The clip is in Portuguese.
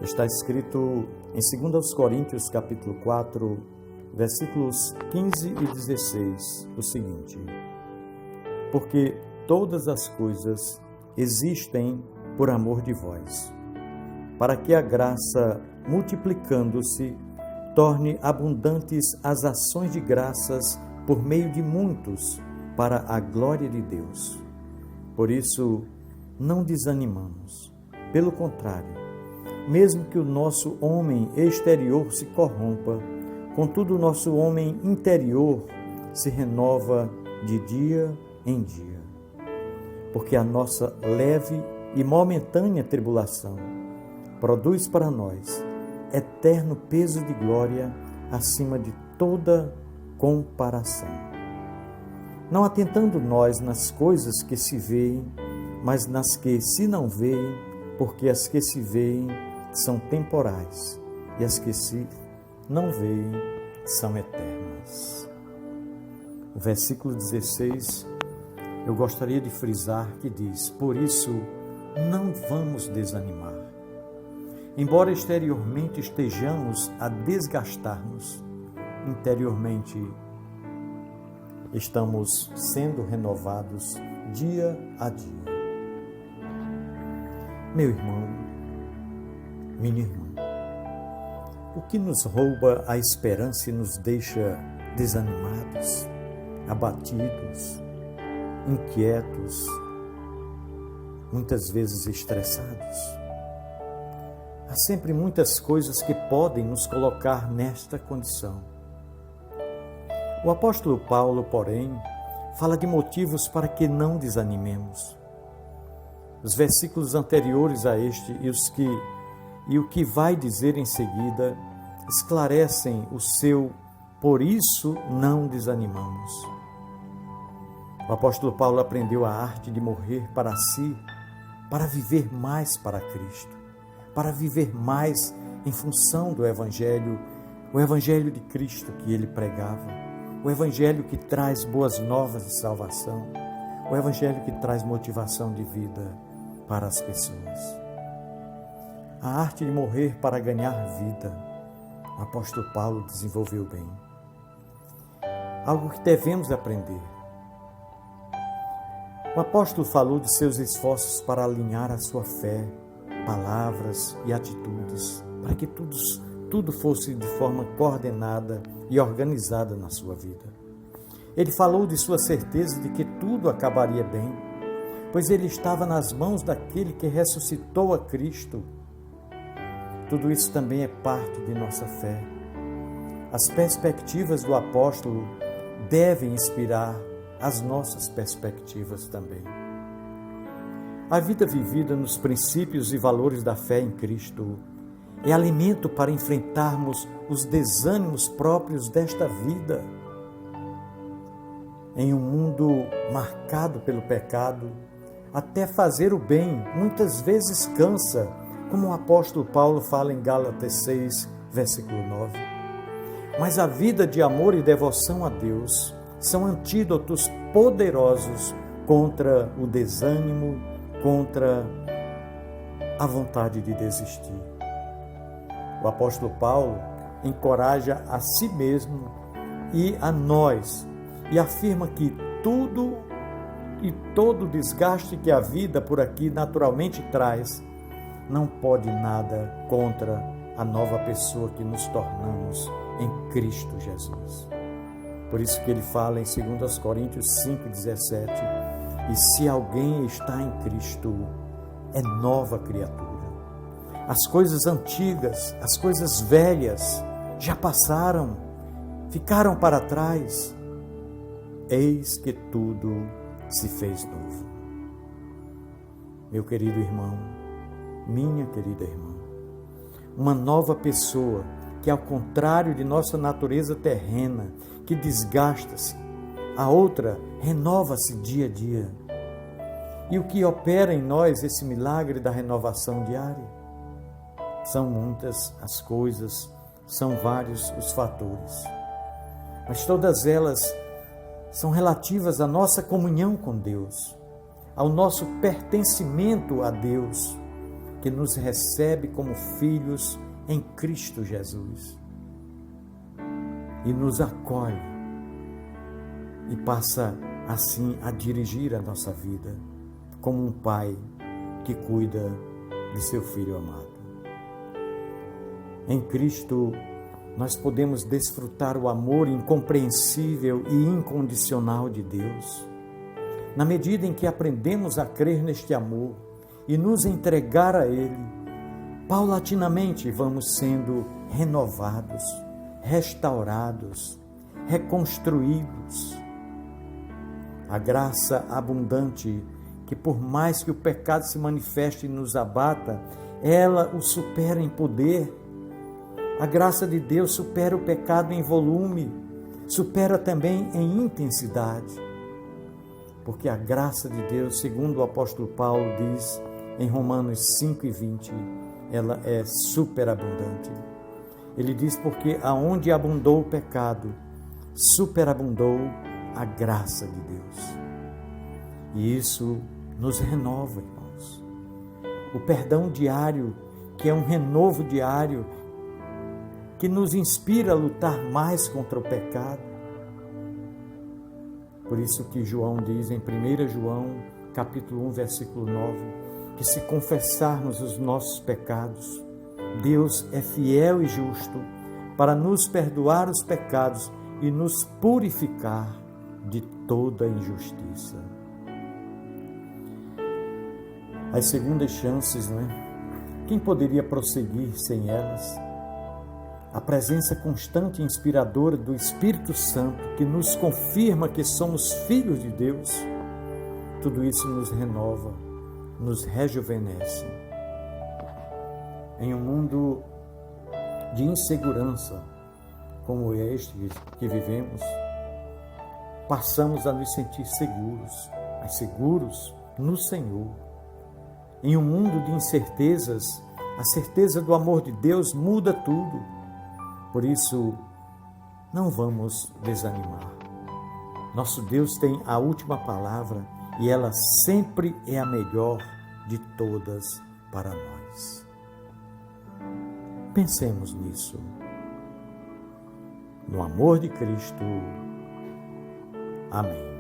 Está escrito em 2 Coríntios, capítulo 4, versículos 15 e 16, o seguinte: porque todas as coisas existem por amor de vós, para que a graça, multiplicando-se, torne abundantes as ações de graças por meio de muitos, para a glória de Deus. Por isso, não desanimamos. Pelo contrário, mesmo que o nosso homem exterior se corrompa, contudo o nosso homem interior se renova de dia em dia. Porque a nossa leve e momentânea tribulação produz para nós eterno peso de glória acima de toda comparação. Não atentando nós nas coisas que se veem, mas nas que se não veem, porque as que se veem são temporais e as que se não veem são eternas. O versículo 16, eu gostaria de frisar que diz: por isso não vamos desanimar. Embora exteriormente estejamos a desgastar-nos, interiormente estamos sendo renovados dia a dia. Meu irmão, minha irmã, o que nos rouba a esperança e nos deixa desanimados, abatidos, inquietos, muitas vezes estressados? Há sempre muitas coisas que podem nos colocar nesta condição. O apóstolo Paulo, porém, fala de motivos para que não desanimemos. Os versículos anteriores a este e o que vai dizer em seguida esclarecem o seu "por isso não desanimamos". O apóstolo Paulo aprendeu a arte de morrer para si, para viver mais para Cristo, para viver mais em função do Evangelho, o Evangelho de Cristo que ele pregava, o Evangelho que traz boas novas de salvação, o Evangelho que traz motivação de vida para as pessoas. A arte de morrer para ganhar vida, o apóstolo Paulo desenvolveu bem. Algo que devemos aprender. O apóstolo falou de seus esforços para alinhar a sua fé, palavras e atitudes, para que tudo fosse de forma coordenada e organizada na sua vida. Ele falou de sua certeza de que tudo acabaria bem, pois ele estava nas mãos daquele que ressuscitou a Cristo. Tudo isso também é parte de nossa fé. As perspectivas do apóstolo devem inspirar as nossas perspectivas também. A vida vivida nos princípios e valores da fé em Cristo é alimento para enfrentarmos os desânimos próprios desta vida. Em um mundo marcado pelo pecado, até fazer o bem muitas vezes cansa, como o apóstolo Paulo fala em Gálatas 6, versículo 9. Mas a vida de amor e devoção a Deus são antídotos poderosos contra o desânimo, contra a vontade de desistir. O apóstolo Paulo encoraja a si mesmo e a nós e afirma que tudo e todo desgaste que a vida por aqui naturalmente traz não pode nada contra a nova pessoa que nos tornamos em Cristo Jesus. Por isso que ele fala em 2 Coríntios 5,17: e se alguém está em Cristo, é nova criatura. As coisas antigas, as coisas velhas já passaram, ficaram para trás. Eis que tudo se fez novo. Meu querido irmão, minha querida irmã, uma nova pessoa que, ao contrário de nossa natureza terrena, que desgasta-se, a outra renova-se dia a dia. E o que opera em nós esse milagre da renovação diária? São muitas as coisas, são vários os fatores, mas todas elas são relativas à nossa comunhão com Deus, ao nosso pertencimento a Deus, que nos recebe como filhos em Cristo Jesus e nos acolhe e passa assim a dirigir a nossa vida como um pai que cuida de seu filho amado. Em Cristo nós podemos desfrutar o amor incompreensível e incondicional de Deus. Na medida em que aprendemos a crer neste amor e nos entregar a Ele, paulatinamente vamos sendo renovados, restaurados, reconstruídos. A graça abundante, que por mais que o pecado se manifeste e nos abata, ela o supera em poder. A graça de Deus supera o pecado em volume, supera também em intensidade. Porque a graça de Deus, segundo o apóstolo Paulo diz em Romanos 5:20, ela é superabundante. Ele diz: porque aonde abundou o pecado, superabundou a graça de Deus. E isso nos renova, irmãos. O perdão diário, que é um renovo diário, que nos inspira a lutar mais contra o pecado. Por isso que João diz em 1 João, capítulo 1, versículo 9, que se confessarmos os nossos pecados, Deus é fiel e justo para nos perdoar os pecados e nos purificar de toda injustiça. As segundas chances, não é? Quem poderia prosseguir sem elas? A presença constante e inspiradora do Espírito Santo, que nos confirma que somos filhos de Deus, tudo isso nos renova, nos rejuvenesce. Em um mundo de insegurança, como este que vivemos, passamos a nos sentir seguros, mas seguros no Senhor. Em um mundo de incertezas, a certeza do amor de Deus muda tudo. Por isso, não vamos desanimar. Nosso Deus tem a última palavra e ela sempre é a melhor de todas para nós. Pensemos nisso. No amor de Cristo. Amém.